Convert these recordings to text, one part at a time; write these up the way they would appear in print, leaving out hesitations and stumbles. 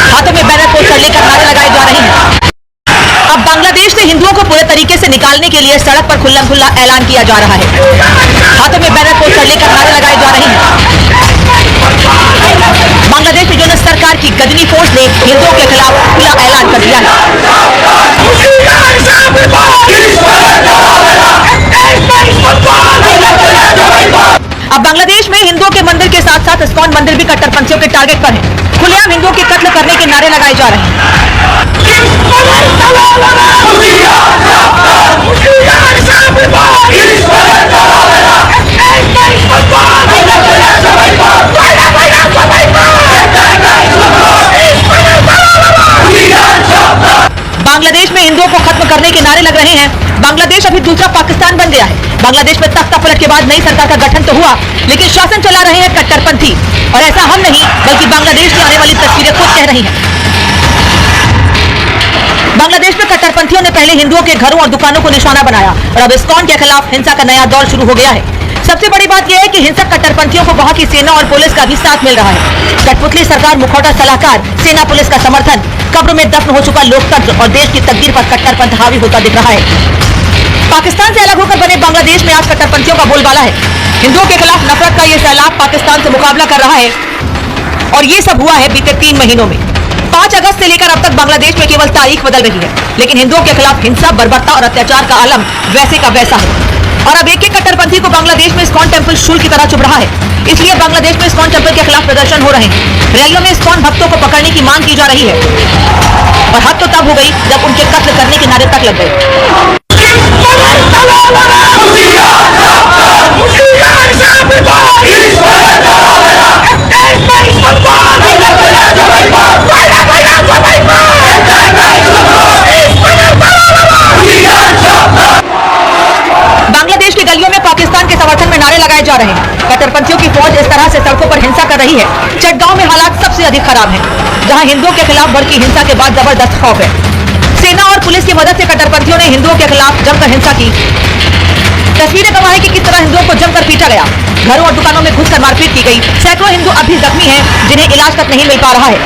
हाथों में banner poster लेकर नारे लगाए जा रहे हैं। अब बांग्लादेश से हिंदुओं को पूरे तरीके से निकालने के लिए सड़क पर खुल्लम खुल्ला ऐलान किया जा रहा है। हाथों में बैनर पोस्टर लेकर नारे लगाए जा रहे हैं। बांग्लादेश में जो सरकार की गजनी फोर्स ने हिंदुओं के खिलाफ खुला ऐलान कर दिया है। अब बांग्लादेश में हिंदुओं के मंदिर के साथ साथ इस्कॉन मंदिर भी कट्टरपंथियों के टारगेट पर है। खुलेआम हिंदुओं के कत्ल करने के नारे लगाए जा रहे हैं। बांग्लादेश में हिंदुओं को खत्म करने के नारे लग रहे हैं। बांग्लादेश अभी दूसरा पाकिस्तान बन गया है। बांग्लादेश में तख्ता पलट के बाद नई सरकार का गठन तो हुआ, लेकिन शासन चला रहे हैं कट्टरपंथी। और ऐसा हम नहीं बल्कि बांग्लादेश की आने वाली तस्वीरें खुद कह रही हैं। बांग्लादेश में कट्टरपंथियों ने पहले हिंदुओं के घरों और दुकानों को निशाना बनाया और अब इस्कॉन के खिलाफ हिंसा का नया दौर शुरू हो गया है। सबसे बड़ी बात यह है कि हिंसक कट्टरपंथियों को वहां की सेना और पुलिस का भी साथ मिल रहा है। कठपुतली सरकार, मुखौटा सलाहकार, सेना पुलिस का समर्थन, कब्र में दफन हो चुका लोकतंत्र और देश की तकदीर पर कट्टरपंथ हावी होता दिख रहा है। पाकिस्तान से अलग होकर बने बांग्लादेश में आज कट्टरपंथियों का बोलबाला है। हिंदुओं के खिलाफ नफरत का यह सैलाब पाकिस्तान से मुकाबला कर रहा है और ये सब हुआ है बीते 3 महीनों में। 5 अगस्त से लेकर अब तक बांग्लादेश में केवल तारीख बदल रही है, लेकिन हिंदुओं के खिलाफ हिंसा, बर्बरता और अत्याचार का आलम वैसे का वैसा है। और अब एक कट्टरपंथी को बांग्लादेश में इस्कॉन टेम्पल शूल की तरह चुभ रहा है। इसलिए बांग्लादेश में इस्कॉन टेम्पल के खिलाफ प्रदर्शन हो रहे हैं। रैलियों में इस्कॉन भक्तों को पकड़ने की मांग की जा रही है और हद तो तब हो गई जब उनके कत्ल करने के नारे तक लग गए। बांग्लादेश की गलियों में पाकिस्तान के समर्थन में नारे लगाए जा रहे हैं। कट्टरपंथियों की फौज इस तरह से सड़कों पर हिंसा कर रही है। चटगांव में हालात सबसे अधिक खराब हैं, जहां हिंदुओं के खिलाफ भड़की हिंसा के बाद जबरदस्त खौफ है। सेना और पुलिस की मदद से कट्टरपंथियों ने हिंदुओं के खिलाफ जमकर हिंसा की। तस्वीरें गवाह है कि किस तरह हिंदुओं को जमकर पीटा गया। घरों और दुकानों में घुसकर मारपीट की गई। सैकड़ों हिंदू अब भी जख्मी हैं, जिन्हें इलाज तक नहीं मिल पा रहा है।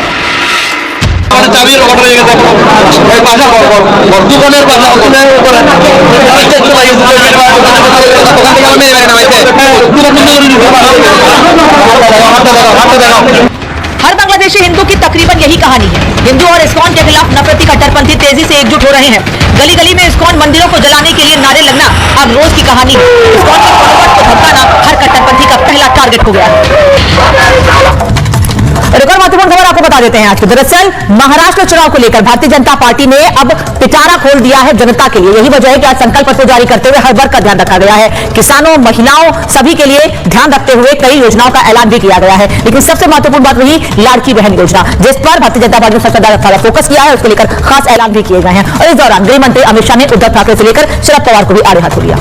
हर बांग्लादेशी हिंदू की तकरीबन यही कहानी है। हिंदू और इस्कॉन के खिलाफ नफरती कट्टरपंथी तेजी से एकजुट हो रहे हैं। गली गली में इस्कॉन मंदिरों को जलाने के लिए नारे लगना अब रोज की कहानी है। इस्कॉन के फॉलोअर्स को धमकाना हर कट्टरपंथी का पहला टारगेट हो गया है। और एक और महत्वपूर्ण खबर आपको बता देते हैं आज की। दरअसल महाराष्ट्र चुनाव को लेकर भारतीय जनता पार्टी ने अब पिटारा खोल दिया है जनता के लिए। यही वजह है कि आज संकल्प पत्र जारी करते हुए हर वर्ग का ध्यान रखा गया है। किसानों, महिलाओं सभी के लिए ध्यान रखते हुए कई योजनाओं का ऐलान भी किया गया है। लेकिन सबसे महत्वपूर्ण बात वही लाड़की बहन योजना, जिस पर भारतीय जनता पार्टी ने सबसे ज्यादा फोकस किया है, उसको लेकर खास ऐलान भी किए गए हैं। और इस दौरान गृह मंत्री अमित शाह ने उद्धव ठाकरे से लेकर शरद पवार को भी आड़े हाथों लिया।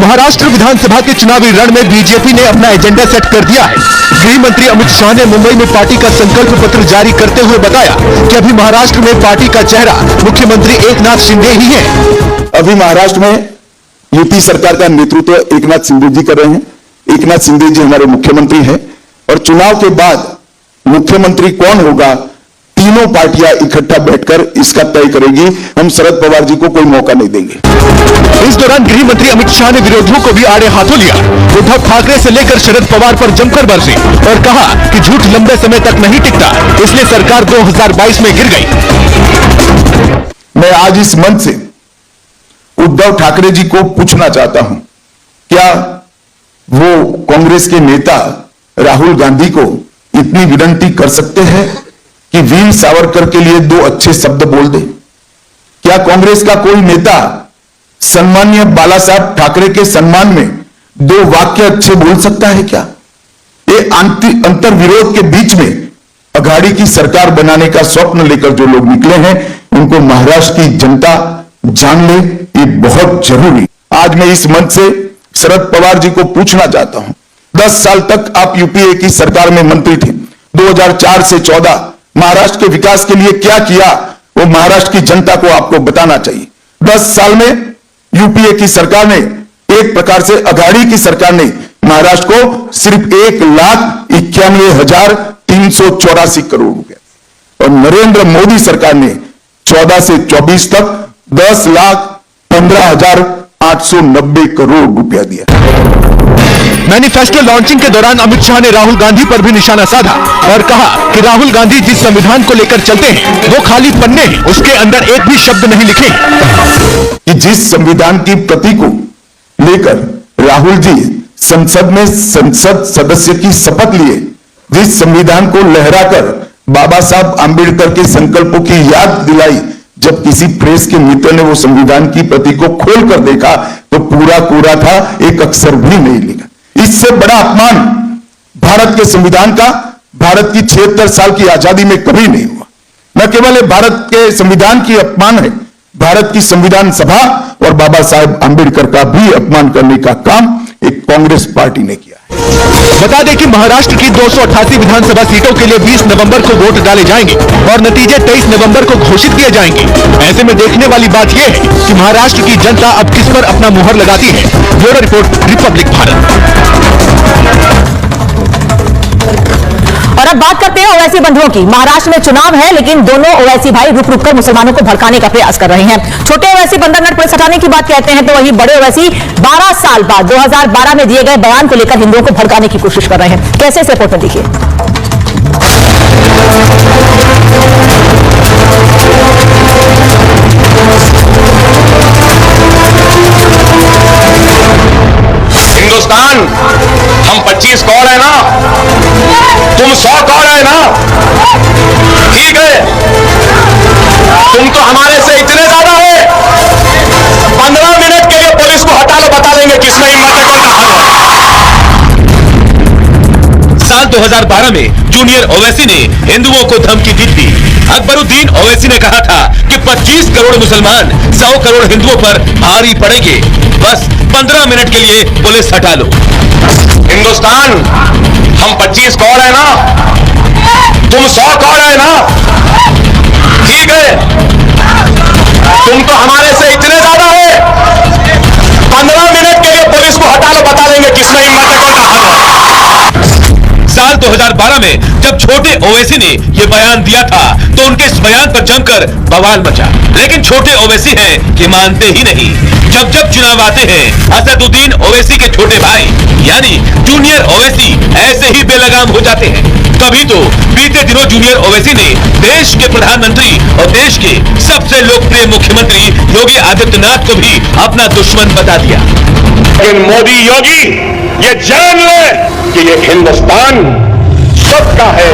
महाराष्ट्र विधानसभा के चुनावी रण में बीजेपी ने अपना एजेंडा सेट कर दिया है। गृह मंत्री अमित शाह ने मुंबई में पार्टी का संकल्प पत्र जारी करते हुए बताया कि अभी महाराष्ट्र में पार्टी का चेहरा मुख्यमंत्री एकनाथ शिंदे ही है। अभी महाराष्ट्र में यूपी सरकार का नेतृत्व एकनाथ शिंदे जी कर रहे हैं। एकनाथ शिंदे जी हमारे मुख्यमंत्री हैं और चुनाव के बाद मुख्यमंत्री कौन होगा, तीनों पार्टियां इकट्ठा बैठकर इसका तय करेगी। हम शरद पवार जी को कोई मौका नहीं देंगे। इस दौरान गृह मंत्री अमित शाह ने विरोधियों को भी आड़े हाथों लिया। उद्धव ठाकरे से लेकर शरद पवार पर जमकर बरसे और कहा कि झूठ लंबे समय तक नहीं टिकता, इसलिए सरकार 2022 में गिर गई। मैं आज इस मंच से उद्धव ठाकरे जी को पूछना चाहता हूं, क्या वो कांग्रेस के नेता राहुल गांधी को इतनी विनती कर सकते हैं कि वीर सावरकर के लिए 2 अच्छे शब्द बोल दे? क्या कांग्रेस का कोई नेता सम्मान्य बाला साहब ठाकरे के सम्मान में 2 वाक्य अच्छे बोल सकता है क्या? ये अंतर विरोध के बीच में अघाड़ी की सरकार बनाने का स्वप्न लेकर जो लोग निकले हैं, उनको महाराष्ट्र की जनता जान ले, ये बहुत जरूरी। आज मैं इस मंच से शरद पवार जी को पूछना चाहता हूं, 10 साल तक आप यूपीए की सरकार में मंत्री थे। 2004 से 14 महाराष्ट्र के विकास के लिए क्या किया, वो महाराष्ट्र की जनता को आपको बताना चाहिए। 10 साल में यूपीए की सरकार ने एक प्रकार से अघाड़ी की सरकार ने महाराष्ट्र को सिर्फ 1,91,384 करोड़ रुपए और नरेंद्र मोदी सरकार ने 14 से 24 तक 10,15,890 करोड़ रुपया दिया। मैनिफेस्टो लॉन्चिंग के दौरान अमित शाह ने राहुल गांधी पर भी निशाना साधा और कहा कि राहुल गांधी जिस संविधान को लेकर चलते हैं वो खाली पन्ने हैं, उसके अंदर एक भी शब्द नहीं लिखे। कि जिस संविधान की प्रति को लेकर राहुल जी संसद में संसद सदस्य की शपथ लिए, जिस संविधान को लहराकर बाबा साहब आंबेडकर के संकल्पों की याद दिलाई, जब किसी प्रेस के मित्र ने वो संविधान की प्रति को खोलकर देखा तो पूरा कोरा था, एक अक्षर भी नहीं लिखा। इससे बड़ा अपमान भारत के संविधान का भारत की 76 साल की आजादी में कभी नहीं हुआ। न केवल ये भारत के संविधान की अपमान है, भारत की संविधान सभा और बाबा साहेब आंबेडकर का भी अपमान करने का काम एक कांग्रेस पार्टी ने किया है। बता दें कि महाराष्ट्र की 288 विधानसभा सीटों के लिए 20 नवंबर को वोट डाले जाएंगे और नतीजे 23 नवंबर को घोषित किए जाएंगे। ऐसे में देखने वाली बात यह है कि महाराष्ट्र की जनता अब किस पर अपना मुहर लगाती है। Bureau report, Republic Bharat. और अब बात करते हैं ओवैसी बंधुओं की। महाराष्ट्र में चुनाव है, लेकिन दोनों ओवैसी भाई रुक रुक कर मुसलमानों को भड़काने का प्रयास कर रहे हैं। छोटे ओवैसी बंदरनट पुलिस हटाने की बात कहते हैं, तो वही बड़े ओवैसी 12 साल बाद 2012 में दिए गए बयान को लेकर हिंदुओं को भड़काने की कोशिश कर रहे हैं। कैसे इस रिपोर्ट में देखिए। हिंदुस्तान, हम 25 करोड़ है ना, तुम 100 करोड़ है ना, ठीक है, तुम तो हमारे से इतने ज्यादा है। 15 मिनट के लिए पुलिस को हटा लो, बता देंगे किसमें हिम्मत है, कौन कहां है। साल 2012 में जूनियर ओवैसी ने हिंदुओं को धमकी दी थी। अकबरुद्दीन ओवैसी ने कहा था कि 25 करोड़ मुसलमान 100 करोड़ हिंदुओं पर भारी पड़ेंगे, बस 15 मिनट के लिए पुलिस हटा लो। हिंदुस्तान, हम 25 करोड़ है ना, तुम 100 करोड़ है ना, ठीक है, तुम तो हमारे से इतने ज्यादा है। 15 मिनट के लिए पुलिस को हटा लो, बता देंगे किसमें हिम्मत है, कौन कहां है। साल 2012 में जब छोटे ओवैसी ने यह बयान दिया था तो उनके इस बयान पर जमकर बवाल मचा, लेकिन छोटे ओवैसी हैं कि मानते ही नहीं। जब जब चुनाव आते हैं, असदुद्दीन ओवैसी के छोटे भाई यानी जूनियर ओवैसी ऐसे ही बेलगाम हो जाते हैं। तभी तो बीते दिनों जूनियर ओवैसी ने देश के प्रधानमंत्री और देश के सबसे लोकप्रिय मुख्यमंत्री योगी आदित्यनाथ को भी अपना दुश्मन बता दिया। लेकिन मोदी योगी ये जान ले कि ये हिंदुस्तान सबका है।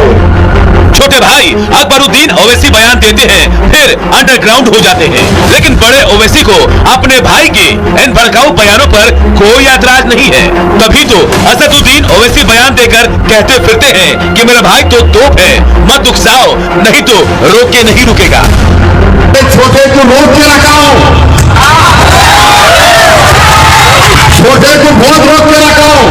छोटे भाई अकबरुद्दीन ओवैसी बयान देते हैं, फिर अंडरग्राउंड हो जाते हैं, लेकिन बड़े ओवैसी को अपने भाई के इन भड़काऊ बयानों पर कोई ऐतराज नहीं है। तभी तो असदुद्दीन ओवैसी बयान देकर कहते फिरते हैं कि मेरा भाई तो तोप है, मत उकसाओ, नहीं तो रोक के नहीं रुकेगा। छोटे को रोक के रखा हूं, छोटे को बहुत रोक के रखा हूं।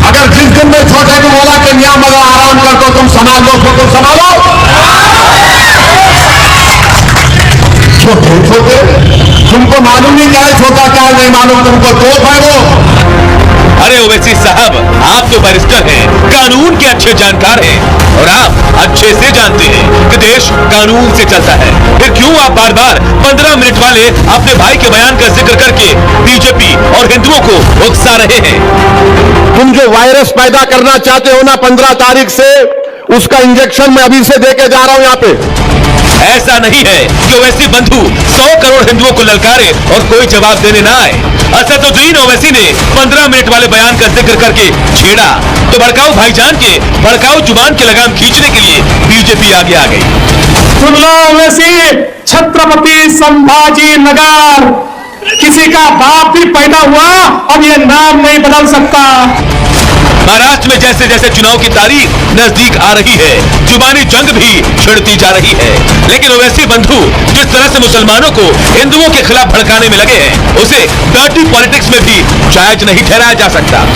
अगर जिस दिन में छोटे को बोला कि मियां मगर आराम कर तो तुम संभाल लो, उसको तुम संभालो। छोटे छोटे तुमको मालूम नहीं क्या है छोटा, क्या है नहीं मालूम, तुमको तोप है वो। अरे ओवैसी साहब, आप तो बैरिस्टर हैं, कानून के अच्छे जानकार हैं और आप अच्छे से जानते हैं कि देश कानून से चलता है। फिर क्यों आप बार बार 15 मिनट वाले अपने भाई के बयान का जिक्र करके बीजेपी और हिंदुओं को उकसा रहे हैं? तुम जो वायरस पैदा करना चाहते हो ना 15 तारीख से, उसका इंजेक्शन मैं अभी से देके जा रहा हूं यहाँ पे। ऐसा नहीं है कि ओवैसी बंधु 100 करोड़ हिंदुओं को ललकारे और कोई जवाब देने ना आए। असदुद्दीन ओवैसी ने 15 मिनट वाले बयान का जिक्र करके छेड़ा तो भड़काऊ भाईजान के भड़काऊ जुबान की लगाम खींचने के लिए बीजेपी आगे आ गई। सुन लो ओवैसी, छत्रपति संभाजी नगर, किसी का बाप भी पैदा हुआ और ये नाम नहीं बदल सकता। महाराष्ट्र में जैसे जैसे चुनाव की तारीख नजदीक आ रही है, जुबानी जंग भी छिड़ती जा रही है, लेकिन ओवैसी बंधु जिस तरह से मुसलमानों को हिंदुओं के खिलाफ भड़काने में लगे हैं, उसे डर्टी पॉलिटिक्स में भी जायज नहीं ठहराया जा सकता।